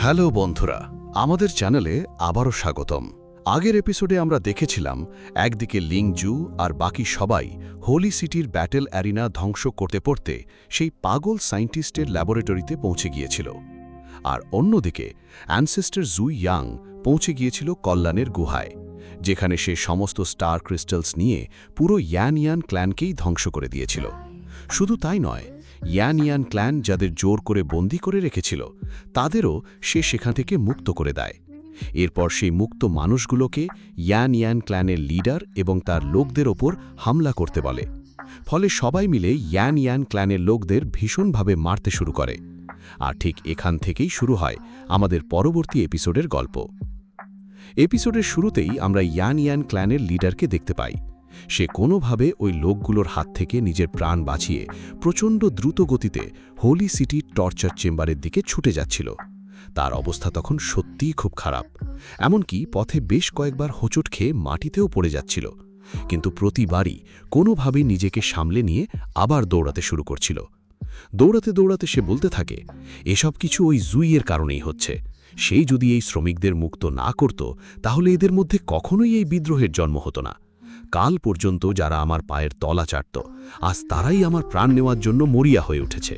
Hello বন্ধুরা, আমাদের চ্যানেলে আবারও স্বাগতম। আগের এপিসোডে আমরা দেখেছিলাম একদিকে লিং জু আর বাকি সবাই হোলি সিটির ব্যাটেল অ্যারিনা ধ্বংস করতে সেই পাগল সায়েন্টিস্টের ল্যাবরেটরিতে পৌঁছে গিয়েছিল, আর অন্যদিকে অ্যানসেস্টর জুই ইয়াং পৌঁছে গিয়েছিল কল্যাণের গুহায়, যেখানে সে সমস্ত স্টার ক্রিস্টালস নিয়ে পুরো ইয়ান ক্ল্যানকেই ধ্বংস করে দিয়েছিল। শুধু তাই নয়, ইয়ান ক্ল্যান যাদের জোর করে বন্দী করে রেখেছিল তাদেরও সে সেখান থেকে মুক্ত করে দেয়। এরপর সেই মুক্ত মানুষগুলোকে ইয়ান ক্ল্যানের লিডার এবং তার লোকদের ওপর হামলা করতে বলে। ফলে সবাই মিলে ইয়ান ক্ল্যানের লোকদের ভীষণভাবে মারতে শুরু করে। আর ঠিক এখান থেকেই শুরু হয় আমাদের পরবর্তী এপিসোডের গল্প। এপিসোডের শুরুতেই আমরা ইয়ান ক্ল্যানের লিডারকে দেখতে পাই। সে কোনোভাবে ওই লোকগুলোর হাত থেকে নিজের প্রাণ বাঁচিয়ে প্রচণ্ড দ্রুত গতিতে হোলি সিটির টর্চার চেম্বারের দিকে ছুটে যাচ্ছিল। তার অবস্থা তখন সত্যিই খুব খারাপ, এমনকি পথে বেশ কয়েকবার হোঁচট খেয়ে মাটিতেও পড়ে যাচ্ছিল, কিন্তু প্রতিবারই কোনোভাবে নিজেকে সামলে নিয়ে আবার দৌড়াতে শুরু করছিল। দৌড়াতে সে বলতে থাকে, এসব কিছু ওই জুইয়ের কারণেই হচ্ছে। সেই যদি এই শ্রমিকদের মুক্ত না করত, তাহলে এদের মধ্যে কখনোই এই বিদ্রোহের জন্ম হতো না। কাল পর্যন্ত যারা আমার পায়ের তলা চাটত, আজ তারাই আমার প্রাণ নেওয়ার জন্য মরিয়া হয়ে উঠেছে।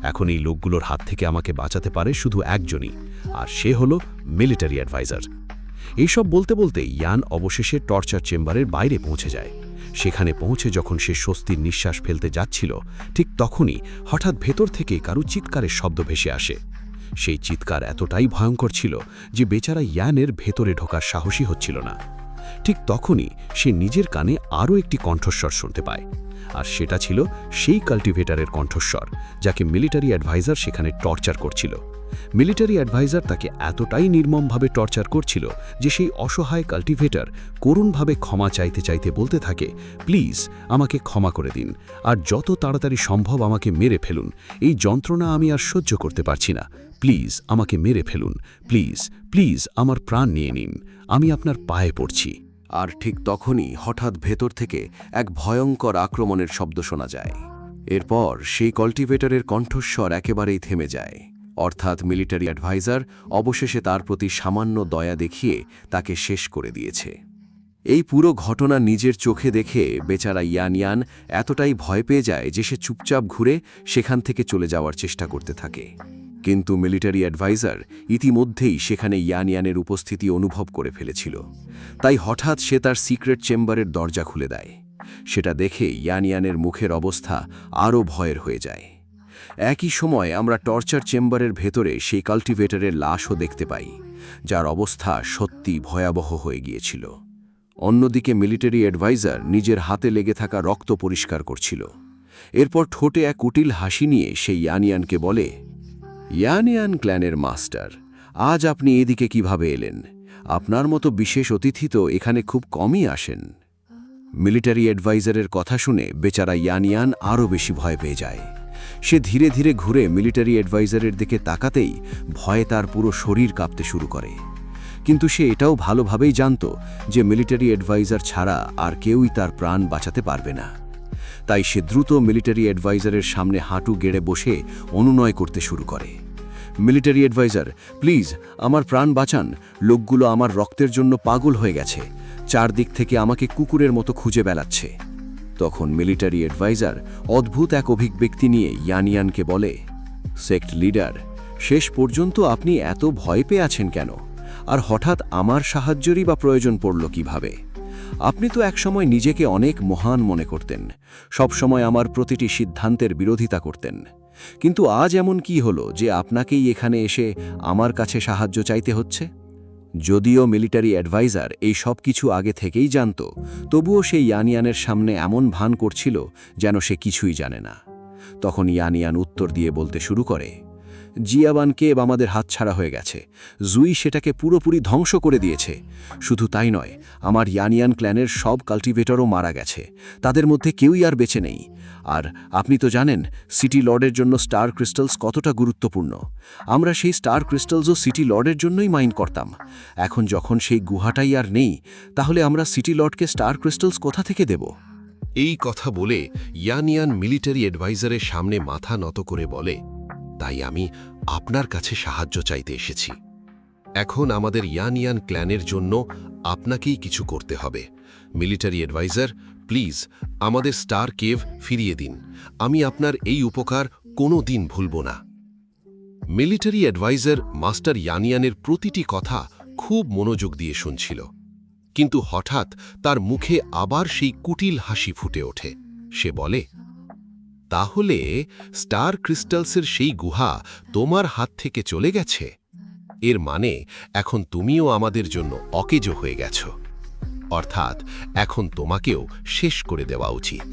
এখন এই লোকগুলোর হাত থেকে আমাকে বাঁচাতে পারে শুধু একজনই, আর সে হলো মিলিটারি অ্যাডভাইজার। এইসব বলতে ইয়ান অবশেষে টর্চার চেম্বারের বাইরে পৌঁছে যায়। সেখানে পৌঁছে যখন সে স্বস্তির নিঃশ্বাস ফেলতে যাচ্ছিল, ঠিক তখনই হঠাৎ ভেতর থেকে কারো চিৎকারের শব্দ ভেসে আসে। সেই চিৎকার এতটাই ভয়ঙ্কর ছিল যে বেচারা ইয়ানের ভেতরে ঢোকার সাহসী হচ্ছিল না। ঠিক তখনই সে নিজের কানে আরও একটি কণ্ঠস্বর শুনতে পায়, আর সেটা ছিল সেই কাল্টিভেটরের কণ্ঠস্বর যাকে মিলিটারি অ্যাডভাইজার সেখানে টর্চার করছিল। মিলিটারি অ্যাডভাইজার তাকে এতটাই নির্মমভাবে টর্চার করছিল যে সেই অসহায় কাল্টিভেটর করুণভাবে ক্ষমা চাইতে বলতে থাকে, প্লিজ আমাকে ক্ষমা করে দিন, আর যত তাড়াতাড়ি সম্ভব আমাকে মেরে ফেলুন। এই যন্ত্রণা আমি আর সহ্য করতে পারছি না। প্লিজ আমাকে মেরে ফেলুন, প্লিজ আমার প্রাণ নিয়ে নিন, আমি আপনার পায়ে পড়ছি। আর ঠিক তখনই হঠাৎ ভেতর থেকে এক ভয়ঙ্কর আক্রমণের শব্দ শোনা যায়। এরপর সেই কাল্টিভেটরের কণ্ঠস্বর একেবারেই থেমে যায়, অর্থাৎ মিলিটারি অ্যাডভাইজার অবশেষে তার প্রতি সামান্য দয়া দেখিয়ে তাকে শেষ করে দিয়েছে। এই পুরো ঘটনা নিজের চোখে দেখে বেচারা ইয়ান এতটাই ভয় পেয়ে যায় যে সে চুপচাপ ঘুরে সেখান থেকে চলে যাওয়ার চেষ্টা করতে থাকে। কিন্তু মিলিটারি অ্যাডভাইজার ইতিমধ্যেই সেখানে ইয়ানের উপস্থিতি অনুভব করে ফেলেছিল। তাই হঠাৎ সে তার সিক্রেট চেম্বারের দরজা খুলে দেয়। সেটা দেখে ইয়ানের মুখের অবস্থা আরও ভয়ের হয়ে যায়। একই সময় আমরা টর্চার চেম্বারের ভেতরে সেই কাল্টিভেটরের লাশও দেখতে পাই, যার অবস্থা সত্যি ভয়াবহ হয়ে গিয়েছিল। অন্যদিকে মিলিটারি অ্যাডভাইজার নিজের হাতে লেগে থাকা রক্ত পরিষ্কার করছিল। এরপর ঠোঁটে এক কুটিল হাসি নিয়ে সেই ইয়ানকে বলে, ইয়ান ক্ল্যানের মাস্টার, আজ আপনি এদিকে কিভাবে এলেন? আপনার মতো বিশেষ অতিথি তো এখানে খুব কমই আসেন। মিলিটারি অ্যাডভাইজারের কথা শুনে বেচারা ইয়ান আরও বেশি ভয় পেয়ে যায়। সে ধীরে ধীরে ঘুরে মিলিটারি অ্যাডভাইজারের দিকে তাকাতেই ভয়ে তার পুরো শরীর কাঁপতে শুরু করে। কিন্তু সে এটাও ভালোভাবেই জানত যে মিলিটারি অ্যাডভাইজার ছাড়া আর কেউই তার প্রাণ বাঁচাতে পারবে না। তাই সে দ্রুত মিলিটারি অ্যাডভাইজারের সামনে হাঁটু গেড়ে বসে অনুনয় করতে শুরু করে, মিলিটারি অ্যাডভাইজার, প্লিজ আমার প্রাণ বাঁচান। লোকগুলো আমার রক্তের জন্য পাগল হয়ে গেছে, চারদিক থেকে আমাকে কুকুরের মতো খুঁজে বেড়াচ্ছে। তখন মিলিটারি অ্যাডভাইজার অদ্ভুত এক অভিজ্ঞতা নিয়ে ইয়ানকে বলে, সেক্ট লিডার, শেষ পর্যন্ত আপনি এত ভয় পেয়ে আছেন কেন? আর হঠাৎ আমার সাহায্যেরই বা প্রয়োজন পড়ল কিভাবে? আপনি তো একসময় নিজেকে অনেক মহান মনে করতেন, সবসময় আমার প্রতিটি সিদ্ধান্তের বিরোধিতা করতেন, কিন্তু আজ এমন কি হলো যে আপনাকেই এখানে এসে আমার কাছে সাহায্য চাইতে হচ্ছে? যদিও মিলিটারি অ্যাডভাইজার এই সব কিছু আগে থেকেই জানত, তবুও সে ইয়ানের সামনে এমন ভান করছিল যেন সে কিছুই জানে না। তখন ইয়ান উত্তর দিয়ে বলতে শুরু করে, জিয়াবানকে আমাদের হাতছাড়া হয়ে গেছে, জুই সেটাকে পুরোপুরি ধ্বংস করে দিয়েছে। শুধু তাই নয়, আমার ইয়ান ক্ল্যানের সব কাল্টিভেটরও মারা গেছে, তাদের মধ্যে কেউই আর বেঁচে নেই। আর আপনি তো জানেন সিটি লর্ডের জন্য স্টার ক্রিস্টালস কতটা গুরুত্বপূর্ণ। আমরা সেই স্টার ক্রিস্টালসও সিটি লর্ডের জন্যই মাইন করতাম। এখন যখন সেই গুহাটাই আর নেই, তাহলে আমরা সিটি লর্ডকে স্টার ক্রিস্টালস কোথা থেকে দেব? এই কথা বলে ইয়ান মিলিটারি অ্যাডভাইজারের সামনে মাথা নত করে বলে, তাই আমি আপনার কাছে সাহায্য চাইতে এসেছি। এখন আমাদের ইয়ানিয়ান ক্ল্যানের জন্য আপনাকেই কিছু করতে হবে। মিলিটারি অ্যাডভাইজার, প্লিজ আমাদের স্টার কেভ ফিরিয়ে দিন। আমি আপনার এই উপকার কোনো দিন ভুলব না। মিলিটারি অ্যাডভাইজার মাস্টার ইয়ানিয়ানের প্রতিটি কথা খুব মনোযোগ দিয়ে শুনছিল, কিন্তু হঠাৎ তার মুখে আবার সেই কুটিল হাসি ফুটে ওঠে। সে বলে, তাহলে স্টার ক্রিস্টালসের সেই গুহা তোমার হাত থেকে চলে গেছে? এর মানে এখন তুমিও আমাদের জন্য অকেজো হয়ে গেছ। অর্থাৎ এখন তোমাকেও শেষ করে দেওয়া উচিত।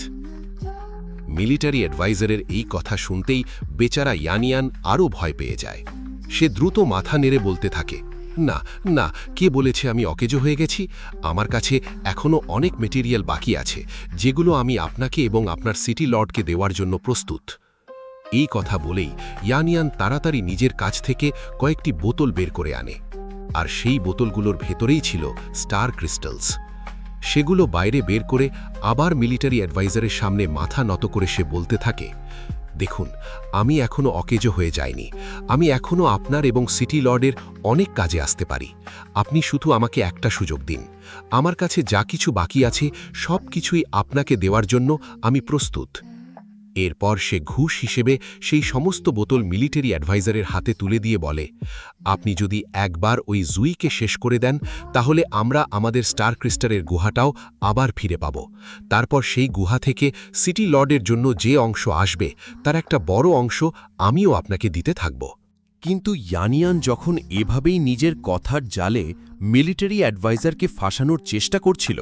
মিলিটারি অ্যাডভাইজারের এই কথা শুনতেই বেচারা ইয়ানিয়ান আরও ভয় পেয়ে যায়। সে দ্রুত মাথা নেড়ে বলতে থাকে, না না, কে বলেছে আমি অকেজো হয়ে গেছি? আমার কাছে এখনও অনেক মেটেরিয়াল বাকি আছে, যেগুলো আমি আপনাকে এবং আপনার সিটি লর্ডকে দেওয়ার জন্য প্রস্তুত। এই কথা বলেই ইয়ানিয়ান তাড়াতাড়ি নিজের কাছ থেকে কয়েকটি বোতল বের করে আনে, আর সেই বোতলগুলোর ভেতরেই ছিল স্টার ক্রিস্টালস। সেগুলো বাইরে বের করে আবার মিলিটারি অ্যাডভাইজারের সামনে মাথা নত করে সে বলতে থাকে, দেখুন, আমি এখনও অকেজো হয়ে যাইনি। আমি এখনও আপনার এবং সিটি লর্ডের অনেক কাজে আসতে পারি। আপনি শুধু আমাকে একটা সুযোগ দিন। আমার কাছে যা কিছু বাকি আছে সব কিছুই আপনাকে দেওয়ার জন্য আমি প্রস্তুত। এরপর সে ঘুষ হিসেবে সেই সমস্ত বোতল মিলিটারি অ্যাডভাইজারের হাতে তুলে দিয়ে বলে, আপনি যদি একবার ওই জুইকে শেষ করে দেন, তাহলে আমরা আমাদের স্টার ক্রিস্টালের গুহাটাও আবার ফিরে পাব। তারপর সেই গুহা থেকে সিটি লর্ডের জন্য যে অংশ আসবে তার একটা বড় অংশ আমিও আপনাকে দিতে থাকব। কিন্তু ইয়ানিয়ান যখন এভাবেই নিজের কথার জালে মিলিটারি অ্যাডভাইজারকে ফাঁসানোর চেষ্টা করছিল,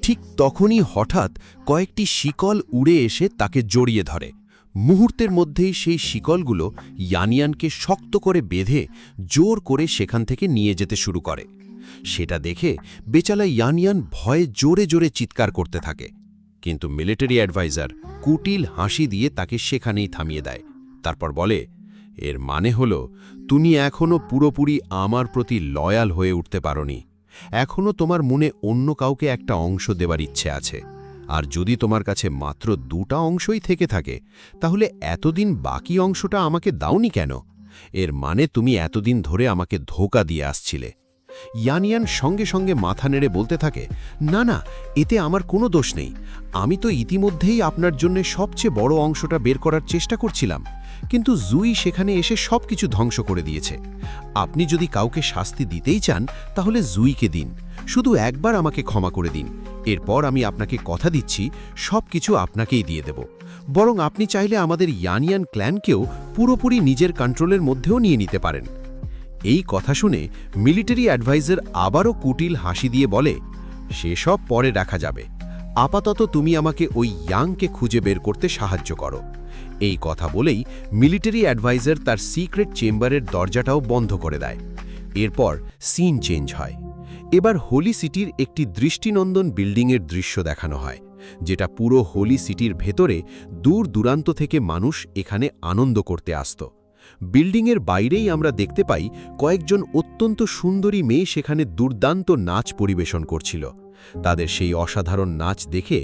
ঠিক তখনই হঠাৎ কয়েকটি শিকল উড়ে এসে তাকে জড়িয়ে ধরে। মুহূর্তের মধ্যেই সেই শিকলগুলো ইয়ানিয়ানকে শক্ত করে বেঁধে জোর করে সেখান থেকে নিয়ে যেতে শুরু করে। সেটা দেখে বেচারা ইয়ানিয়ান ভয়ে জোরে জোরে চিৎকার করতে থাকে, কিন্তু মিলিটারি অ্যাডভাইজার কুটিল হাসি দিয়ে তাকে সেখানেই থামিয়ে দেয়। তারপর বলে, এর মানে হলো তুমি এখনও পুরোপুরি আমার প্রতি লয়াল হয়ে উঠতে পারোনি। এখনও তোমার মনে অন্য কাউকে একটা অংশ দেবার ইচ্ছে আছে। আর যদি তোমার কাছে মাত্র 2টা অংশই থেকে থাকে, তাহলে এতদিন বাকি অংশটা আমাকে দাওনি কেন? এর মানে তুমি এতদিন ধরে আমাকে ধোঁকা দিয়ে আসছিলে। ইয়ানিয়ান সঙ্গে সঙ্গে মাথা নেড়ে বলতে থাকে, না না, এতে আমার কোনো দোষ নেই। আমি তো ইতিমধ্যেই আপনার জন্য সবচেয়ে বড় অংশটা বের করার চেষ্টা করছিলাম, কিন্তু জুই সেখানে এসে সব কিছু ধ্বংস করে দিয়েছে। আপনি যদি কাউকে শাস্তি দিতেই চান, তাহলে জুইকে দিন। শুধু একবার আমাকে ক্ষমা করে দিন। এরপর আমি আপনাকে কথা দিচ্ছি সব কিছু আপনাকেই দিয়ে দেব। বরং আপনি চাইলে আমাদের ইয়ানিয়ান ক্ল্যানকেও পুরোপুরি নিজের কন্ট্রোলের মধ্যেও নিয়ে নিতে পারেন। এই কথা শুনে মিলিটারি অ্যাডভাইজার আবারও কুটিল হাসি দিয়ে বলে, সেসব পরে দেখা যাবে। আপাতত তুমি আমাকে ওই ইয়াংকে খুঁজে বের করতে সাহায্য করো। এই কথা বলেই মিলিটারি অ্যাডভাইজার তার সিক্রেট চেম্বারের দরজাটাও বন্ধ করে দেয়। এরপর সিন চেঞ্জ হয়। এবার হোলি সিটির একটি দৃষ্টিনন্দন বিল্ডিংয়ের দৃশ্য দেখানো হয়, যেটা পুরো হোলি সিটির ভেতরে দূর দূরান্ত থেকে মানুষ এখানে আনন্দ করতে আসত। বিল্ডিংয়ের বাইরেই আমরা দেখতে পাই কয়েকজন অত্যন্ত সুন্দরী মেয়ে সেখানে দুর্দান্ত নাচ পরিবেশন করছিল। তাদের সেই অসাধারণ নাচ দেখে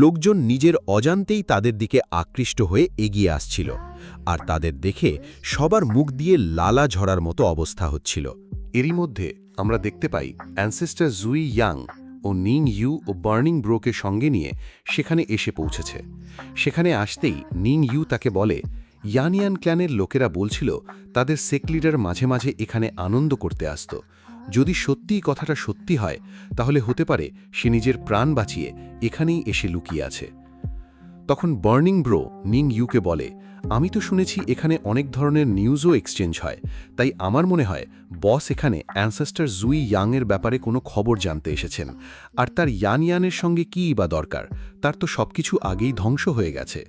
লোকজন নিজের অজান্তেই তাদের দিকে আকৃষ্ট হয়ে এগিয়ে আসছিল, আর তাদের দেখে সবার মুখ দিয়ে লালা ঝরার মতো অবস্থা হচ্ছিল। এরই মধ্যে আমরা দেখতে পাই অ্যানসেস্টার জুই ইয়াং ও নিং ইউ ও বার্নিং ব্রোকে সঙ্গে নিয়ে সেখানে এসে পৌঁছেছে। সেখানে আসতেই নিং ইউ তাকে বলে, ইয়ানিয়ান ক্ল্যানের লোকেরা বলছিল তাদের সেক লিডার মাঝে মাঝে এখানে আনন্দ করতে আসত। যদি সত্যিই কথাটা সত্যি হয়, তাহলে হতে পারে সে নিজের প্রাণ বাঁচিয়ে এখানেই এসে লুকিয়ে আছে। তখন বার্নিং ব্রো নিং ইউকে বলে, আমি তো শুনেছি এখানে অনেক ধরনের নিউজও এক্সচেঞ্জ হয়, তাই আমার মনে হয় বস এখানে অ্যানসেস্টার জুই ইয়াংয়ের ব্যাপারে কোনো খবর জানতে এসেছেন। আর তার ইয়ানিয়ানের সঙ্গে কীই বা দরকার? তার তো সবকিছু আগেই ধ্বংস হয়ে গেছে।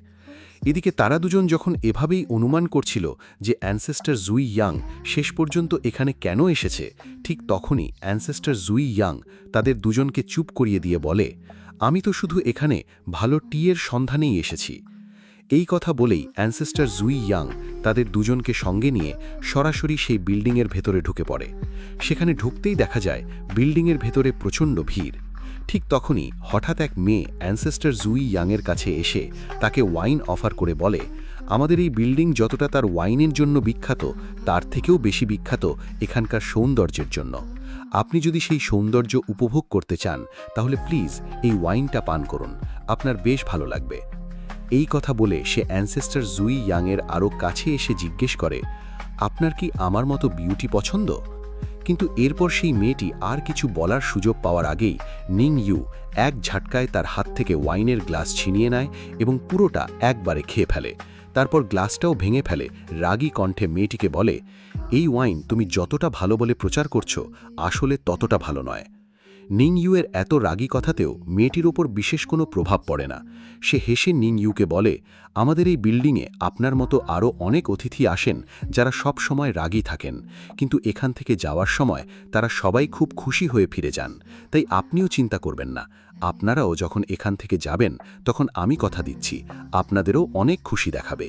এদিকে তারা দুজন যখন এভাবেই অনুমান করছিল যে অ্যানসেস্টার জুই ইয়াং শেষ পর্যন্ত এখানে কেন এসেছে, ঠিক তখনই অ্যানসেস্টার জুই ইয়াং তাদের দুজনকে চুপ করিয়ে দিয়ে বলে, আমি তো শুধু এখানে ভালো টিয়ের সন্ধানেই এসেছি। এই কথা বলেই অ্যানসেস্টার জুই ইয়াং তাদের দুজনকে সঙ্গে নিয়ে সরাসরি সেই বিল্ডিংয়ের ভেতরে ঢুকে পড়ে। সেখানে ঢুকতেই দেখা যায় বিল্ডিংয়ের ভেতরে প্রচণ্ড ভিড়। ঠিক তখনই হঠাৎ এক মেয়ে অ্যানসেস্টার জুই ইয়াংয়ের কাছে এসে তাকে ওয়াইন অফার করে বলে, আমাদের এই বিল্ডিং যতটা তার ওয়াইনের জন্য বিখ্যাত, তার থেকেও বেশি বিখ্যাত এখানকার সৌন্দর্যের জন্য। আপনি যদি সেই সৌন্দর্য উপভোগ করতে চান তাহলে প্লিজ এই ওয়াইনটা পান করুন, আপনার বেশ ভালো লাগবে। এই কথা বলে সে অ্যানসেস্টর জুই ইয়াংয়ের আরও কাছে এসে জিজ্ঞেস করে, আপনার কি আমার মতো বিউটি পছন্দ? কিন্তু এরপর সেই মেয়েটি আর কিছু বলার সুযোগ পাওয়ার আগেই নিং ইউ এক ঝাটকায় তার হাত থেকে ওয়াইনের গ্লাস ছিনিয়ে নেয় এবং পুরোটা একবারে খেয়ে ফেলে। তারপর গ্লাসটাও ভেঙে ফেলে রাগী কণ্ঠে মেয়েটিকে বলে, এই ওয়াইন তুমি যতটা ভালো বলে প্রচার করছো আসলে ততটা ভালো নয়। নিং ইউয়ের এত রাগী কথাতেও মেয়েটির ওপর বিশেষ কোনো প্রভাব পড়ে না। সে হেসে নিং ইউকে বলে, আমাদের এই বিল্ডিংয়ে আপনার মতো আরও অনেক অতিথি আসেন যারা সব সময় রাগী থাকেন, কিন্তু এখান থেকে যাওয়ার সময় তারা সবাই খুব খুশি হয়ে ফিরে যান। তাই আপনিও চিন্তা করবেন না, আপনারাও যখন এখান থেকে যাবেন তখন আমি কথা দিচ্ছি আপনাদেরও অনেক খুশি দেখাবে।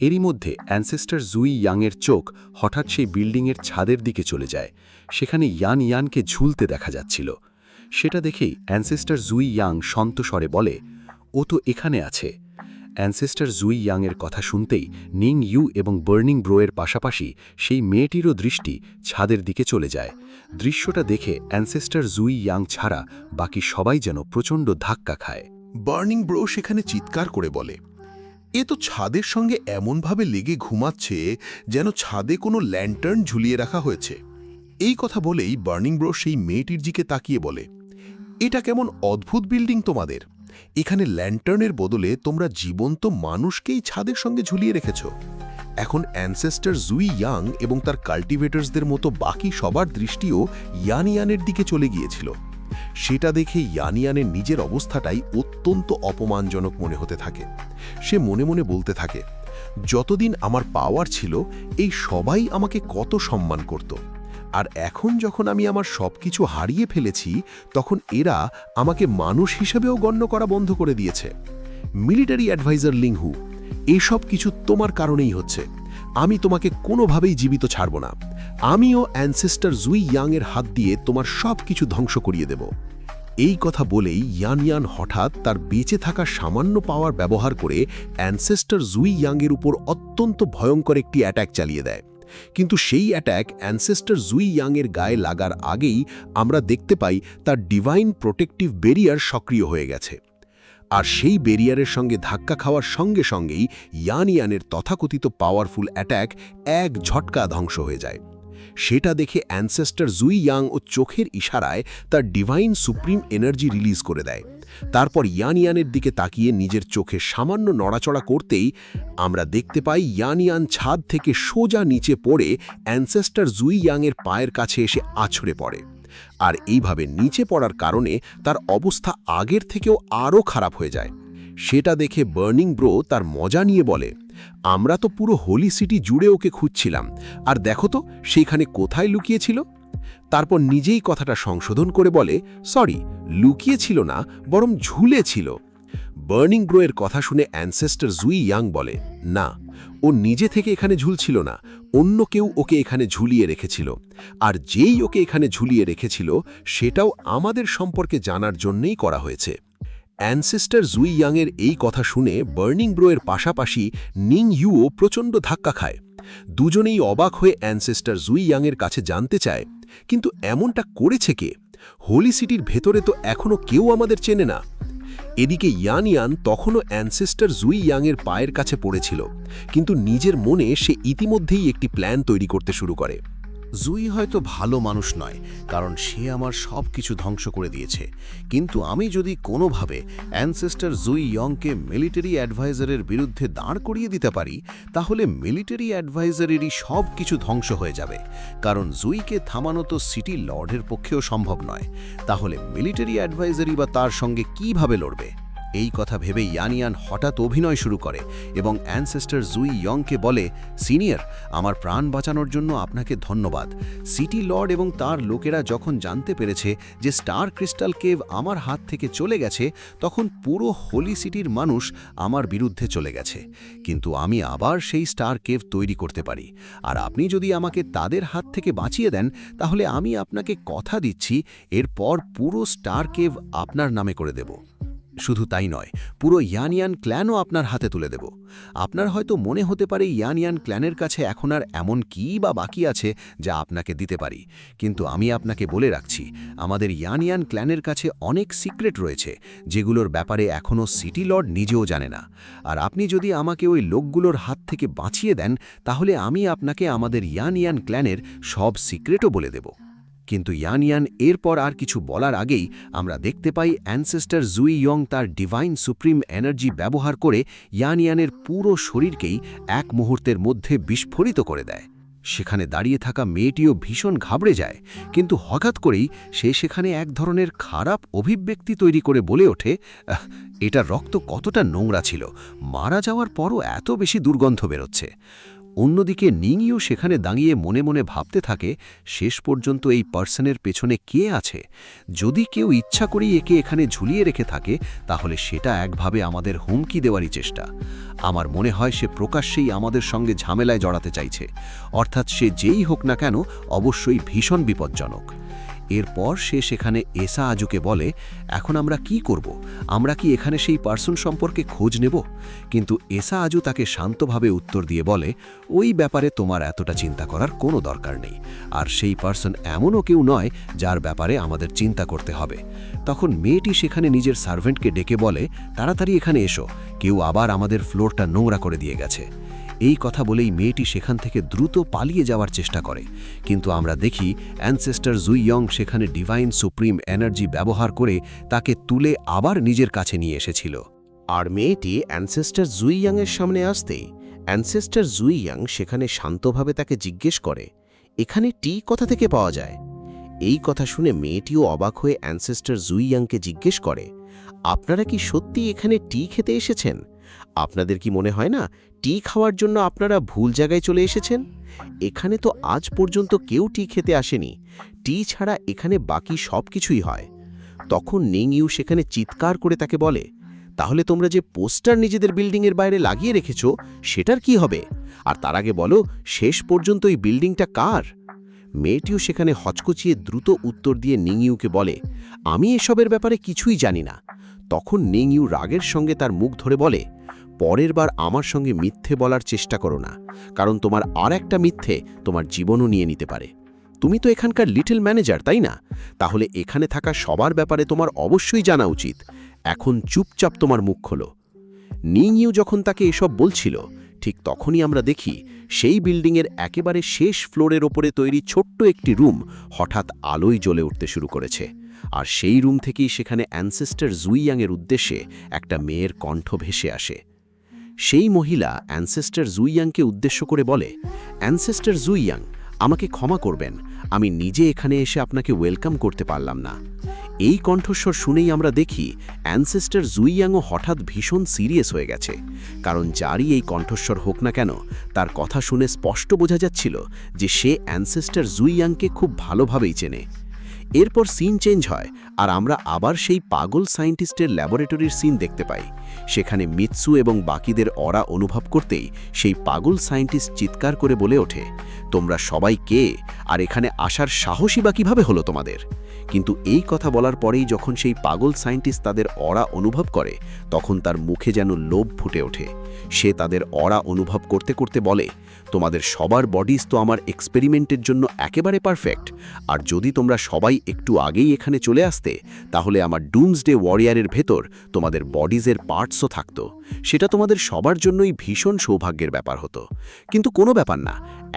এরই মধ্যে অ্যানসেস্টর জুই ইয়াংয়ের চোখ হঠাৎ সেই বিল্ডিংয়ের ছাদের দিকে চলে যায়। সেখানে ইয়ানকে ঝুলতে দেখা যাচ্ছিল। সেটা দেখেই অ্যানসেস্টর জুই ইয়াং শান্ত স্বরে বলে, ও তো এখানে আছে। অ্যানসেস্টর জুই ইয়াংয়ের কথা শুনতেই নিং ইউ এবং বার্নিং ব্রোয়ের পাশাপাশি সেই মেয়েটিরও দৃষ্টি ছাদের দিকে চলে যায়। দৃশ্যটা দেখে অ্যানসেস্টর জুই ইয়াং ছাড়া বাকি সবাই যেন প্রচণ্ড ধাক্কা খায়। বার্নিং ব্রো সেখানে চিৎকার করে বলে, এ তো ছাদের সঙ্গে এমনভাবে লেগে ঘুমাচ্ছে যেন ছাদে কোনো ল্যান্টার্ন ঝুলিয়ে রাখা হয়েছে। এই কথা বলেই বার্নিং ব্রো সেই মেয়েটির দিকে তাকিয়ে বলে, এটা কেমন অদ্ভুত বিল্ডিং তোমাদের, এখানে ল্যান্টার্নের বদলে তোমরা জীবন্ত মানুষকেই ছাদের সঙ্গে ঝুলিয়ে রেখেছ। এখন অ্যানসেস্টর জুই ইয়াং এবং তার কাল্টিভেটার্সদের মতো বাকি সবার দৃষ্টিও ইয়ানিয়ানের দিকে চলে গিয়েছিল। সেটা দেখে ইয়ানিয়ানের নিজের অবস্থাটাই অত্যন্ত অপমানজনক মনে হতে থাকে। সে মনে মনে বলতে থাকে, যতদিন আমার পাওয়ার ছিল এই সবাই আমাকে কত সম্মান করত, আর এখন যখন আমি আমার সবকিছু হারিয়ে ফেলেছি তখন এরা আমাকে মানুষ হিসেবেও গণ্য করা বন্ধ করে দিয়েছে। মিলিটারি অ্যাডভাইজার লিংহু, এসব কিছু তোমার কারণেই হচ্ছে। আমি তোমাকে কোনোভাবেই জীবিত ছাড়ব না। আমিও অ্যানসেস্টর জুই ইয়াংয়ের হাত দিয়ে তোমার সব কিছু ধ্বংস করিয়ে দেব। এই কথা বলেই ইয়ান হঠাৎ তার বেঁচে থাকা সামান্য পাওয়ার ব্যবহার করে অ্যানসেস্টর জুই ইয়াংয়ের উপর অত্যন্ত ভয়ঙ্কর একটি অ্যাট্যাক চালিয়ে দেয়। কিন্তু সেই অ্যাট্যাক অ্যানসেস্টর জুই ইয়াংয়ের গায়ে লাগার আগেই আমরা দেখতে পাই তার ডিভাইন প্রোটেক্টিভ ব্যারিয়ার সক্রিয় হয়ে গেছে। আর সেই ব্যারিয়ারের সঙ্গে ধাক্কা খাওয়ার সঙ্গে সঙ্গেই ইয়ানের তথাকথিত পাওয়ারফুল অ্যাট্যাক এক ঝটকা ধ্বংস হয়ে যায়। সেটা দেখে অ্যানসেস্টর জুই ইয়াং ও চোখের ইশারায় তার ডিভাইন সুপ্রিম এনার্জি রিলিজ করে দেয়। তারপর ইয়ানের দিকে তাকিয়ে নিজের চোখে সামান্য নড়াচড়া করতেই আমরা দেখতে পাই ইয়ান ছাদ থেকে সোজা নিচে পড়ে অ্যানসেস্টর জুই ইয়াংয়ের পায়ের কাছে এসে আছড়ে পড়ে। আর এইভাবে নিচে পড়ার কারণে তার অবস্থা আগের থেকেও আরও খারাপ হয়ে যায়। সেটা দেখে বার্নিং ব্রো তার মজা নিয়ে বলে, আমরা তো পুরো হোলি সিটি জুড়ে ওকে খুঁজছিলাম, আর দেখো তো সেইখানে কোথায় লুকিয়েছিল। তারপর নিজেই কথাটা সংশোধন করে বলে, সরি, লুকিয়েছিল না, বরং ঝুলেছিল। বার্নিং ব্রোয়ের কথা শুনে অ্যানসেস্টর জুই ইয়াং বলে, না, ও নিজে থেকে এখানে ঝুলছিল না, অন্য কেউ ওকে এখানে ঝুলিয়ে রেখেছিল। আর যেই ওকে এখানে ঝুলিয়ে রেখেছিল সেটাও আমাদের সম্পর্কে জানার জন্যই করা হয়েছে। অ্যানসেস্টর জুই ইয়াংয়ের এই কথা শুনে বার্নিং ব্রোয়ের পাশাপাশি নিং ইউও প্রচণ্ড ধাক্কা খায়। দুজনেই অবাক হয়ে অ্যানসেস্টর জুই ইয়াংয়ের কাছে জানতে চায়, কিন্তু এমনটা করেছে কে? হোলি সিটির ভেতরে তো এখনও কেউ আমাদের চেনে না। এদিকে ইয়ান তখনও অ্যানসেস্টর জুই ইয়াংয়ের পায়ের কাছে পড়েছিল, কিন্তু নিজের মনে সে ইতিমধ্যেই একটি প্ল্যান তৈরি করতে শুরু করে। জুই হয়তো ভালো মানুষ নয়, কারণ সে আমার সব কিছু ধ্বংস করে দিয়েছে, কিন্তু আমি যদি কোনোভাবে অ্যানসেস্টর জুই ইয়ংকে মিলিটারি অ্যাডভাইজারের বিরুদ্ধে দাঁড় করিয়ে দিতে পারি, তাহলে মিলিটারি অ্যাডভাইজারেরই সব কিছু ধ্বংস হয়ে যাবে। কারণ জুইকে থামানো তো সিটি লর্ডের পক্ষেও সম্ভব নয়। তাহলে মিলিটারি অ্যাডভাইজারই বা তার সঙ্গে কিভাবে লড়বে? এই কথা ভেবে ইয়ান হঠাৎ অভিনয় শুরু করে এবং অ্যানসেস্টর জুই ইয়ংকে বলে, সিনিয়র, আমার প্রাণ বাঁচানোর জন্য আপনাকে ধন্যবাদ। সিটি লর্ড এবং তার লোকেরা যখন জানতে পেরেছে যে স্টার ক্রিস্টাল কেভ আমার হাত থেকে চলে গেছে, তখন পুরো হোলি সিটির মানুষ আমার বিরুদ্ধে চলে গেছে। কিন্তু আমি আবার সেই স্টার কেভ তৈরি করতে পারি, আর আপনি যদি আমাকে তাদের হাত থেকে বাঁচিয়ে দেন, তাহলে আমি আপনাকে কথা দিচ্ছি এরপর পুরো স্টার কেভ আপনার নামে করে দেব। শুধু তাই নয়, পুরো ইয়ানিয়ান ক্ল্যানও আপনার হাতে তুলে দেব। আপনার হয়তো মনে হতে পারে ইয়ানিয়ান ক্ল্যানের কাছে এখন আর এমন কী বা বাকি আছে যা আপনাকে দিতে পারি, কিন্তু আমি আপনাকে বলে রাখছি, আমাদের ইয়ানিয়ান ক্ল্যানের কাছে অনেক সিক্রেট রয়েছে যেগুলোর ব্যাপারে এখনও সিটি লর্ড নিজেও জানে না। আর আপনি যদি আমাকে ওই লোকগুলোর হাত থেকে বাঁচিয়ে দেন, তাহলে আমি আপনাকে আমাদের ইয়ানিয়ান ক্ল্যানের সব সিক্রেটও বলে দেব। কিন্তু ইয়ানিয়ান এরপর আর কিছু বলার আগেই আমরা দেখতে পাই অ্যানসেস্টার জুই ইয়ং তার ডিভাইন সুপ্রিম এনার্জি ব্যবহার করে ইয়ানিয়ানের পুরো শরীরকেই এক মুহূর্তের মধ্যে বিস্ফোরিত করে দেয়। সেখানে দাঁড়িয়ে থাকা মেয়েটিও ভীষণ ঘাবড়ে যায়, কিন্তু হঠাৎ করেই সে সেখানে এক ধরনের খারাপ অভিব্যক্তি তৈরি করে বলে ওঠে, এটা রক্ত কতটা নোংরা ছিল, মারা যাওয়ার পরও এত বেশি দুর্গন্ধ বেরোচ্ছে। অন্যদিকে নিংইউ সেখানে দাঁড়িয়ে মনে মনে ভাবতে থাকে, শেষ পর্যন্ত এই পার্সনের পেছনে কে আছে? যদি কেউ ইচ্ছা করেই একে এখানে ঝুলিয়ে রেখে থাকে, তাহলে সেটা একভাবে আমাদের হুমকি দেওয়ারই চেষ্টা। আমার মনে হয় সে প্রকাশ্যেই আমাদের সঙ্গে ঝামেলায় জড়াতে চাইছে, অর্থাৎ সে যেই হোক না কেন অবশ্যই ভীষণ বিপজ্জনক। এরপর সে সেখানে এসা আজুকে বলে, এখন আমরা কি করব? আমরা কি এখানে সেই পার্সন সম্পর্কে খোঁজ নেব? কিন্তু এসা আজু তাকে শান্তভাবে উত্তর দিয়ে বলে, ওই ব্যাপারে তোমার এতটা চিন্তা করার কোনো দরকার নেই, আর সেই পার্সন এমনও কেউ নয় যার ব্যাপারে আমাদের চিন্তা করতে হবে। তখন মেয়েটি সেখানে নিজের সার্ভেন্টকে ডেকে বলে, তাড়াতাড়ি এখানে এসো, কেউ আবার আমাদের ফ্লোরটা নোংরা করে দিয়ে গেছে। এই কথা বলেই মেয়েটি সেখান থেকে দ্রুত পালিয়ে যাওয়ার চেষ্টা করে, কিন্তু আমরা দেখি অ্যানসেস্টার জুই ইয়ং সেখানে ডিভাইন সুপ্রিম এনার্জি ব্যবহার করে তাকে তুলে আবার নিজের কাছে নিয়ে এসেছিল। আর মেয়েটি অ্যানসেস্টার জুই ইয়াংয়ের সামনে আসতেই অ্যানসেস্টার জুই ইয়াং সেখানে শান্তভাবে তাকে জিজ্ঞেস করে, এখানে টি কোথা থেকে পাওয়া যায়? এই কথা শুনে মেয়েটিও অবাক হয়ে অ্যানসেস্টার জুই ইয়াংকে জিজ্ঞেস করে, আপনারা কি সত্যি এখানে টি খেতে এসেছেন? আপনাদের কি মনে হয় না টি খাওয়ার জন্য আপনারা ভুল জায়গায় চলে এসেছেন? এখানে তো আজ পর্যন্ত কেউ টি খেতে আসেনি, টি ছাড়া এখানে বাকি সব কিছুই হয়। তখন নিংইউ সেখানে চিৎকার করে তাকে বলে, তাহলে তোমরা যে পোস্টার নিজেদের বিল্ডিংয়ের বাইরে লাগিয়ে রেখেছ সেটার কি হবে? আর তার আগে বলো, শেষ পর্যন্ত এই বিল্ডিংটা কার? মেয়েটিও সেখানে হচকচিয়ে দ্রুত উত্তর দিয়ে নিংইউকে বলে, আমি এসবের ব্যাপারে কিছুই জানি না। তখন নিংইউ রাগের সঙ্গে তার মুখ ধরে বলে, পরের বার আমার সঙ্গে মিথ্যে বলার চেষ্টা করো না, কারণ তোমার আর একটা মিথ্যে তোমার জীবনও নিয়ে নিতে পারে। তুমি তো এখানকার লিটল ম্যানেজার, তাই না? তাহলে এখানে থাকা সবার ব্যাপারে তোমার অবশ্যই জানা উচিত। এখন চুপচাপ তোমার মুখ খোলো। নিংইউ যখন তাকে এসব বলছিল, ঠিক তখনই আমরা দেখি সেই বিল্ডিংয়ের একেবারে শেষ ফ্লোরের ওপরে তৈরি ছোট্ট একটি রুম হঠাৎ আলোয় জ্বলে উঠতে শুরু করেছে। আর সেই রুম থেকেই সেখানে অ্যানসেস্টার জুই ইয়াংয়ের উদ্দেশ্যে একটা মেয়ের কণ্ঠ ভেসে আসে। সেই মহিলা অ্যানসেস্টার জুই ইয়াংকে উদ্দেশ্য করে বলে, অ্যানসেস্টার জুই ইয়াং, আমাকে ক্ষমা করবেন, আমি নিজে এখানে এসে আপনাকে ওয়েলকাম করতে পারলাম না। এই কণ্ঠস্বর শুনেই আমরা দেখি অ্যানসেস্টার জুই ইয়াংও হঠাৎ ভীষণ সিরিয়াস হয়ে গেছে, কারণ যারই এই কণ্ঠস্বর হোক না কেন, তার কথা শুনে স্পষ্ট বোঝা যাচ্ছিল যে সে অ্যানসেস্টার জুই ইয়াংকে খুব ভালোভাবেই চেনে। এরপর সিন চেঞ্জ হয় আর আমরা আবার সেই পাগল সায়েন্টিস্টের ল্যাবরেটরির সিন দেখতে পাই। সেখানে মিৎসু এবং বাকিদের অরা অনুভব করতেই সেই পাগল সায়েন্টিস্ট চিৎকার করে বলে ওঠে, তোমরা সবাই কে, আর এখানে আসার সাহসই বা কিভাবে হলো তোমাদের? কিন্তু এই কথা বলার পরেই যখন সেই পাগল সায়েন্টিস্ট তাদের অরা অনুভব করে, তখন তার মুখে যেন লোভ ফুটে ওঠে। সে তাদের অরা অনুভব করতে করতে বলে, তোমাদের সবার বডিজ তো আমার এক্সপেরিমেন্টের জন্য একেবারে পারফেক্ট, আর যদি তোমরা সবাই একটু আগেই এখানে চলে আসতে, তাহলে আমার ডুমসডে ওয়ারিয়ারের ভেতর তোমাদের বডিজের পার্টসও থাকতো। সেটা তোমাদের সবার জন্যই ভীষণ সৌভাগ্যের ব্যাপার হতো। কিন্তু কোনো ব্যাপার না,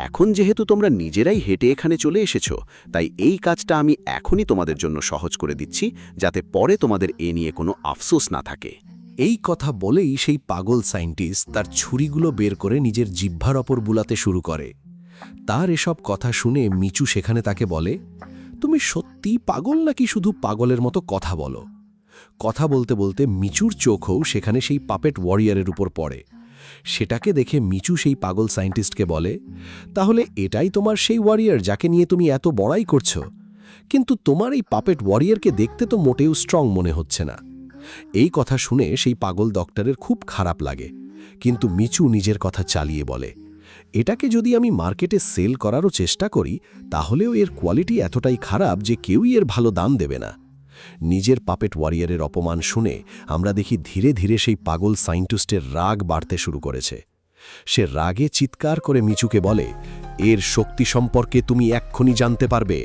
এখন যেহেতু তোমরা নিজেরাই হেঁটে এখানে চলে এসেছো, তাই এই কাজটা আমি এখনই তোমাদের জন্য সহজ করে দিচ্ছি, যাতে পরে তোমাদের এ নিয়ে কোনো আফসোস না থাকে। এই কথা বলেই সেই পাগল সায়েন্টিস্ট তার ছুরিগুলো বের করে নিজের জিহ্বার ওপর বুলাতে শুরু করে। তার এসব কথা শুনে মিচু সেখানে তাকে বলে, তুমি সত্যিই পাগল নাকি শুধু পাগলের মতো কথা বলো? কথা বলতে বলতে মিচুর চোখও সেখানে সেই পাপেট ওয়ারিয়ারের উপর পড়ে। সেটাকে দেখে মিচু সেই পাগল সায়েন্টিস্টকে বলে, তাহলে এটাই তোমার সেই ওয়ারিয়ার যাকে নিয়ে তুমি এত বড়াই করছো? কিন্তু তোমার এই পাপেট ওয়ারিয়ারকে দেখতে তো মোটেও স্ট্রং মনে হচ্ছে না। এই কথা শুনে সেই পাগল ডক্টরের খুব খারাপ লাগে, কিন্তু মিচু নিজের কথা চালিয়ে বলে, এটাকে যদি আমি মার্কেটে সেল করারও চেষ্টা করি, তাহলেও এর কোয়ালিটি এতটাই খারাপ যে কেউই এর ভালো দাম দেবে না। নিজের পাপেট ওয়ারিয়ারের অপমান শুনে আমরা দেখি ধীরে ধীরে সেই পাগল সায়েন্টিস্টের রাগ বাড়তে শুরু করেছে। সে রাগে চিৎকার করে মিচুকে বলে, এর শক্তি সম্পর্কে তুমি এক্ষুনি জানতে পারবে।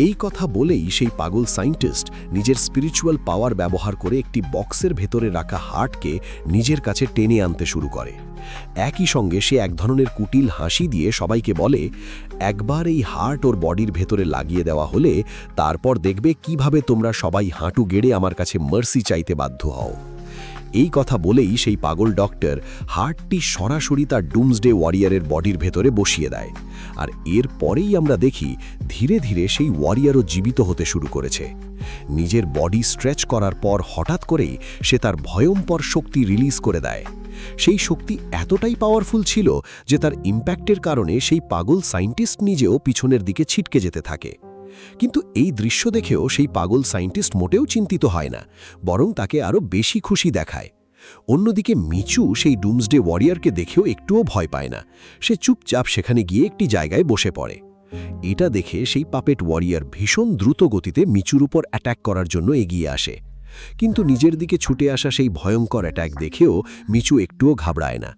এই কথা বলেই সেই পাগল সায়েন্টিস্ট নিজের স্পিরিচুয়াল পাওয়ার ব্যবহার করে একটি বক্সের ভেতরে রাখা হার্টকে নিজের কাছে টেনে আনতে শুরু করে। একই সঙ্গে সে এক ধরনের কুটিল হাসি দিয়ে সবাইকে বলে, একবার এই হার্ট ওর বডির ভেতরে লাগিয়ে দেওয়া হলে তারপর দেখবে কিভাবে তোমরা সবাই হাঁটু গেড়ে আমার কাছে মার্সি চাইতে বাধ্য হও। এই কথা বলেই সেই পাগল ডক্টর হার্টটি সরাসরি তার ডুমসডে ওয়ারিয়ারের বডির ভেতরে বসিয়ে দেয়। আর এর পরেই আমরা দেখি ধীরে ধীরে সেই ওয়ারিয়ারও জীবিত হতে শুরু করেছে। নিজের বডি স্ট্রেচ করার পর হঠাৎ করেই সে তার ভয়ঙ্কর শক্তি রিলিজ করে দেয়। সেই শক্তি এতটাই পাওয়ারফুল ছিল যে তার ইম্প্যাক্টের কারণে সেই পাগল সায়েন্টিস্ট নিজেও পিছনের দিকে ছিটকে যেতে থাকে। কিন্তু এই দৃশ্য দেখেও সেই পাগল সায়েন্টিস্ট মোটেও চিন্তিত হয় না, বরং তাকে আরও বেশি খুশি দেখায়। অন্যদিকে মিচু সেই ডুমসডে ওয়ারিয়ারকে দেখেও একটুও ভয় পায় না। সে চুপচাপ সেখানে গিয়ে একটি জায়গায় বসে পড়ে। এটা দেখে সেই পাপেট ওয়ারিয়ার ভীষণ দ্রুত গতিতে মিচুর উপর অ্যাটাক করার জন্য এগিয়ে আসে। কিন্তু নিজের দিকে ছুটে আসা সেই ভয়ঙ্কর অ্যাটাক দেখেও মিচু একটুও ঘাবড়ায় না,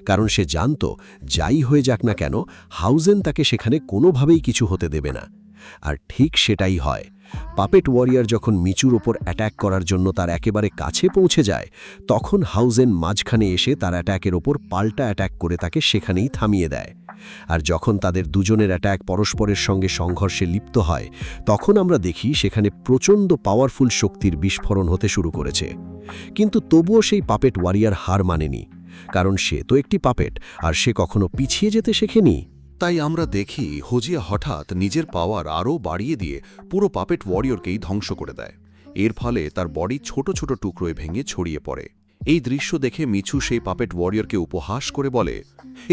কারণ সে জানত যাই হয়ে যাক না কেন হাউজেন তাকে সেখানে কোনোভাবেই কিছু হতে দেবে না। আর ঠিক সেটাই হয়। পাপেট ওয়ারিয়ার যখন মিচুর ওপর অ্যাটাক করার জন্য তার একেবারে কাছে পৌঁছে যায়, তখন হাউজেন মাঝখানে এসে তার অ্যাটাকের ওপর পাল্টা অ্যাটাক করে তাকে সেখানেই থামিয়ে দেয়। আর যখন তাদের দুজনের অ্যাটাক পরস্পরের সঙ্গে সংঘর্ষে লিপ্ত হয়, তখন আমরা দেখি সেখানে প্রচণ্ড পাওয়ারফুল শক্তির বিস্ফোরণ হতে শুরু করেছে। কিন্তু তবুও সেই পাপেট ওয়ারিয়ার হার মানেনি, কারণ সে তো একটি পাপেট, আর সে কখনো পিছিয়ে যেতে শেখেনি। তাই আমরা দেখি হোজিয়া হঠাৎ নিজের পাওয়ার আরও বাড়িয়ে দিয়ে পুরো পাপেট ওয়ারিয়রকেই ধ্বংস করে দেয়। এর ফলে তার বডি ছোট ছোট টুকরোয় ভেঙে ছড়িয়ে পড়ে। এই দৃশ্য দেখে মিচু সেই পাপেট ওয়ারিয়রকে উপহাস করে বলে,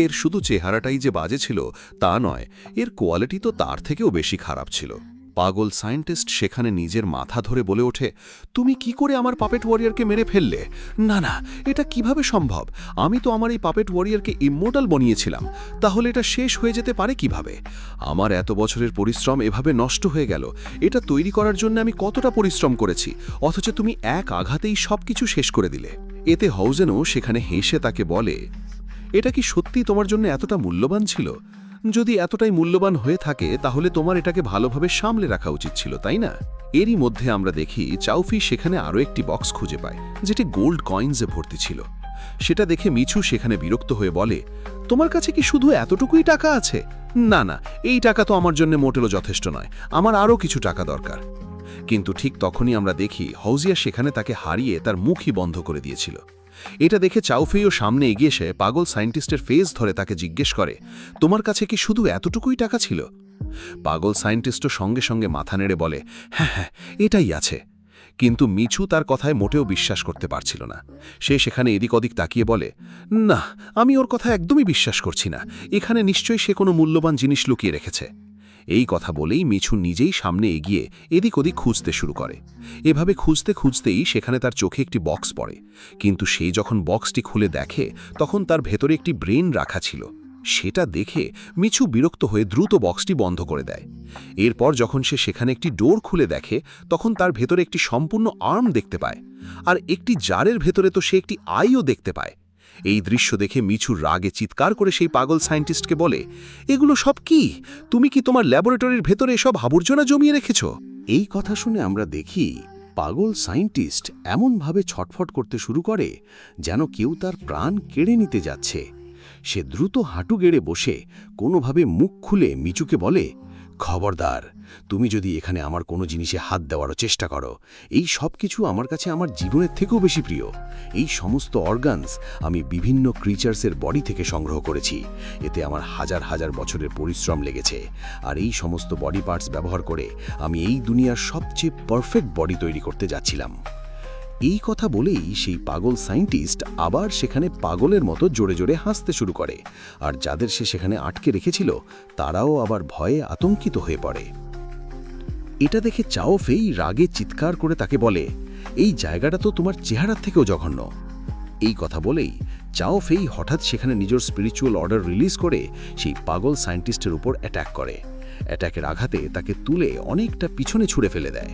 এর শুধু চেহারাটাই যে বাজে ছিল তা নয়, এর কোয়ালিটি তো তার থেকেও বেশি খারাপ ছিল। পাগল সায়েন্টিস্ট সেখানে নিজের মাথা ধরে বলে ওঠে, তুমি কি করে আমার পাপেট ওয়ারিয়রকে মেরে ফেললে? না না, এটা কিভাবে সম্ভব? আমি তো আমার এই পাপেট ওয়ারিয়রকে ইমমর্টাল বানিয়েছিলাম, তাহলে এটা শেষ হয়ে যেতে পারে কিভাবে? আমার এত বছরের পরিশ্রম এভাবে নষ্ট হয়ে গেল। এটা তৈরি করার জন্য আমি কতটা পরিশ্রম করেছি, অথচ তুমি এক আঘাতেই সবকিছু শেষ করে দিলে। এতে হাউজেনও সেখানে হেসে তাকে বলে, এটা কি সত্যি তোমার জন্য এতটা মূল্যবান ছিল? যদি এতটাই মূল্যবান হয়ে থাকে তাহলে তোমার এটাকে ভালোভাবে সামলে রাখা উচিত ছিল, তাই না? এরই মধ্যে আমরা দেখি চাউফি সেখানে আরও একটি বক্স খুঁজে পায়, যেটি গোল্ড কয়েন্সে ভর্তি ছিল। সেটা দেখে মিচু সেখানে বিরক্ত হয়ে বলে, তোমার কাছে কি শুধু এতটুকুই টাকা আছে? না না, এই টাকা তো আমার জন্য মোটেও যথেষ্ট নয়, আমার আরও কিছু টাকা দরকার। কিন্তু ঠিক তখনই আমরা দেখি হৌজিয়া সেখানে তাকে হারিয়ে তার মুখই বন্ধ করে দিয়েছিল। এটা দেখে চাউফেইও সামনে এগিয়ে এসে পাগল সায়েন্টিস্টের ফেস ধরে তাকে জিজ্ঞেস করে, তোমার কাছে কি শুধু এতটুকুই টাকা ছিল? পাগল সায়েন্টিস্টও সঙ্গে সঙ্গে মাথা নেড়ে বলে, হ্যাঁ হ্যাঁ, এটাই আছে। কিন্তু মিচু তার কথায় মোটেও বিশ্বাস করতে পারছিল না। সে সেখানে এদিক ওদিক তাকিয়ে বলে, না, আমি ওর কথা একদমই বিশ্বাস করছি না। এখানে নিশ্চয়ই সে কোনো মূল্যবান জিনিস লুকিয়ে রেখেছে। এই কথা বলেই মিছু নিজেই সামনে এগিয়ে এদিক ওদিক খুঁজতে শুরু করে। এভাবে খুঁজতে খুঁজতেই সেখানে তার চোখে একটি বক্স পড়ে। কিন্তু সে যখন বক্সটি খুলে দেখে তখন তার ভেতরে একটি ব্রেন রাখা ছিল। সেটা দেখে মিছু বিরক্ত হয়ে দ্রুত বক্সটি বন্ধ করে দেয়। এরপর যখন সে সেখানে একটি ডোর খুলে দেখে তখন তার ভেতরে একটি সম্পূর্ণ আর্ম দেখতে পায়, আর একটি জারের ভেতরে তো সে একটি আইও দেখতে পায়। এই দৃশ্য দেখে মিছু রাগে চিৎকার করে সেই পাগল সায়েন্টিস্টকে বলে, এগুলো সব কি? তুমি কি তোমার ল্যাবরেটরির ভেতরে এসব আবর্জনা জমিয়ে রেখেছ? এই কথা শুনে আমরা দেখি পাগল সায়েন্টিস্ট এমনভাবে ছটফট করতে শুরু করে যেন কেউ তার প্রাণ কেড়ে নিতে যাচ্ছে। সে দ্রুত হাঁটু গেড়ে বসে কোনোভাবে মুখ খুলে মিচুকে বলে, খবরদার, তুমি যদি এখানে আমার কোনো জিনিসে হাত দেওয়ারও চেষ্টা করো, এই সব কিছু আমার কাছে আমার জীবনের থেকেও বেশি প্রিয়। এই সমস্ত অর্গানস আমি বিভিন্ন ক্রিচার্সের বডি থেকে সংগ্রহ করেছি। এতে আমার হাজার হাজার বছরের পরিশ্রম লেগেছে, আর এই সমস্ত বডি পার্টস ব্যবহার করে আমি এই দুনিয়ার সবচেয়ে পারফেক্ট বডি তৈরি করতে যাচ্ছিলাম। এই কথা বলেই সেই পাগল সায়েন্টিস্ট আবার সেখানে পাগলের মতো জোরে জোরে হাসতে শুরু করে, আর যাদের সে সেখানে আটকে রেখেছিল তারাও আবার ভয়ে আতঙ্কিত হয়ে পড়ে। এটা দেখে চাওফেই রাগে চিৎকার করে তাকে বলে, এই জায়গাটা তো তোমার চেহারার থেকেও জঘন্য। এই কথা বলেই চাওফেই হঠাৎ সেখানে নিজের স্পিরিচুয়াল অর্ডার রিলিজ করে সেই পাগল সায়েন্টিস্টের উপর অ্যাটাক করে। অ্যাটাকের আঘাতে তাকে তুলে অনেকটা পিছনে ছুঁড়ে ফেলে দেয়।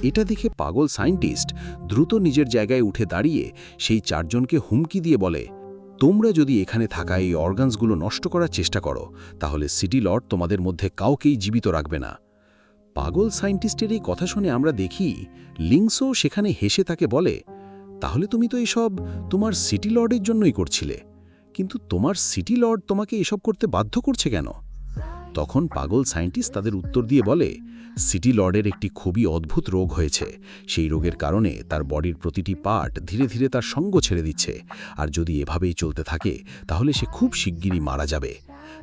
এটা দেখে পাগল সায়েন্টিস্ট দ্রুত নিজের জায়গায় উঠে দাঁড়িয়ে সেই চারজনকে হুমকি দিয়ে বলে, তোমরা যদি এখানে থাকা এই অর্গানসগুলো নষ্ট করার চেষ্টা করো তাহলে সিটি লর্ড তোমাদের মধ্যে কাউকেই জীবিত রাখবে না। পাগল সায়েন্টিস্টের এই কথা শুনে আমরা দেখি লিংসও সেখানে হেসে তাকে বলে, তাহলে তুমি তো এসব তোমার সিটি লর্ডের জন্যই করছিলে, কিন্তু তোমার সিটি লর্ড তোমাকে এসব করতে বাধ্য করছে কেন? তখন পাগল সায়েন্টিস্ট তাদের উত্তর দিয়ে বলে, সিটি লর্ডের একটি খুবই অদ্ভুত রোগ হয়েছে। সেই রোগের কারণে তার বডির প্রতিটি পার্ট ধীরে ধীরে তার সঙ্গ ছেড়ে দিচ্ছে, আর যদি এভাবেই চলতে থাকে তাহলে সে খুব শিগগিরই মারা যাবে।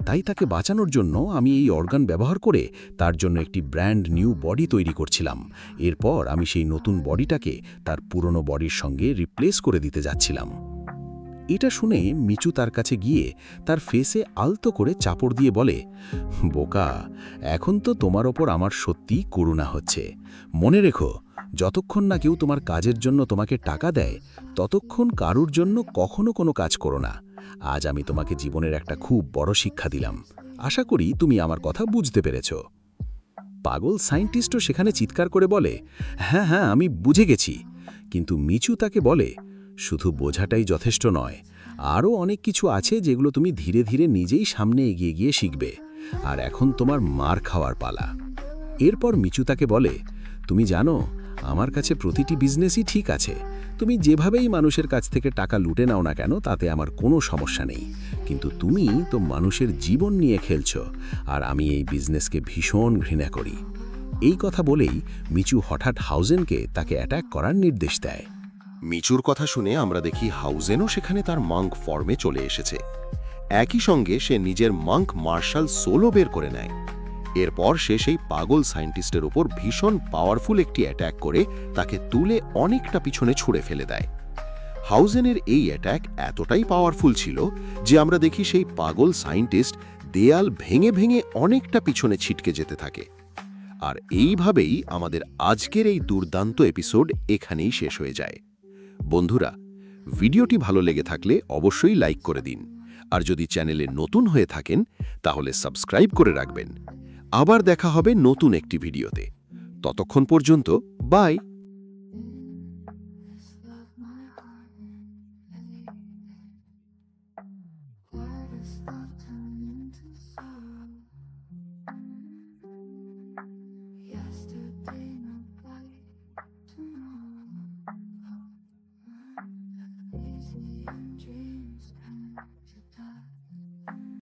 তাই তাকে বাঁচানোর জন্য আমি এই অর্গান ব্যবহার করে তার জন্য একটি ব্র্যান্ড নিউ বডি তৈরি করছিলাম। এরপর আমি সেই নতুন বডিটাকে তার পুরনো বডির সঙ্গে রিপ্লেস করে দিতে যাচ্ছিলাম। এটা শুনে মিচু তার কাছে গিয়ে তার ফেসে আলতো করে চাপড় দিয়ে বলে, বোকা, এখন তো তোমার ওপর আমার সত্যি করুণা হচ্ছে। মনে রেখো, যতক্ষণ না কেউ তোমার কাজের জন্য তোমাকে টাকা দেয় ততক্ষণ কারুর জন্য কখনো কোনো কাজ করো না। আজ আমি তোমাকে জীবনের একটা খুব বড় শিক্ষা দিলাম। আশা করি তুমি আমার কথা বুঝতে পেরেছ। পাগল সায়েন্টিস্টও সেখানে চিৎকার করে বলে, হ্যাঁ হ্যাঁ, আমি বুঝে গেছি। কিন্তু মিচু তাকে বলে, শুধু বোঝাটাই যথেষ্ট নয়, আরও অনেক কিছু আছে যেগুলো তুমি ধীরে ধীরে নিজেই সামনে এগিয়ে গিয়ে শিখবে। আর এখন তোমার মার খাওয়ার পালা। এরপর মিচু তাকে বলে, তুমি জানো, আমার কাছে প্রতিটি বিজনেসই ঠিক আছে। তুমি যেভাবেই মানুষের কাছ থেকে টাকা লুটে নাও না কেন তাতে আমার কোনো সমস্যা নেই, কিন্তু তুমি তো মানুষের জীবন নিয়ে খেলছ, আর আমি এই বিজনেসকে ভীষণ ঘৃণা করি। এই কথা বলেই মিচু হঠাৎ হাউজেনকে তাকে অ্যাটাক করার নির্দেশ দেয়। মিচুর কথা শুনে আমরা দেখি হাউজেনও সেখানে তার মাঙ্ক ফর্মে চলে এসেছে। একই সঙ্গে সে নিজের মাঙ্ক মার্শাল সোলও বের করে নেয়। এরপর সে সেই পাগল সায়েন্টিস্টের ওপর ভীষণ পাওয়ারফুল একটি অ্যাট্যাক করে তাকে তুলে অনেকটা পিছনে ছুঁড়ে ফেলে দেয়। হাউজেনের এই অ্যাট্যাক এতটাই পাওয়ারফুল ছিল যে আমরা দেখি সেই পাগল সায়েন্টিস্ট দেয়াল ভেঙে ভেঙে অনেকটা পিছনে ছিটকে যেতে থাকে। আর এইভাবেই আমাদের আজকের এই দুর্দান্ত এপিসোড এখানেই শেষ হয়ে যায়। বন্ধুরা, ভিডিওটি ভালো লেগে থাকলে অবশ্যই লাইক করে দিন, আর যদি চ্যানেলে নতুন হয়ে থাকেন তাহলে সাবস্ক্রাইব করে রাখবেন। আবার দেখা হবে নতুন একটি ভিডিওতে। ততক্ষণ পর্যন্ত বাই।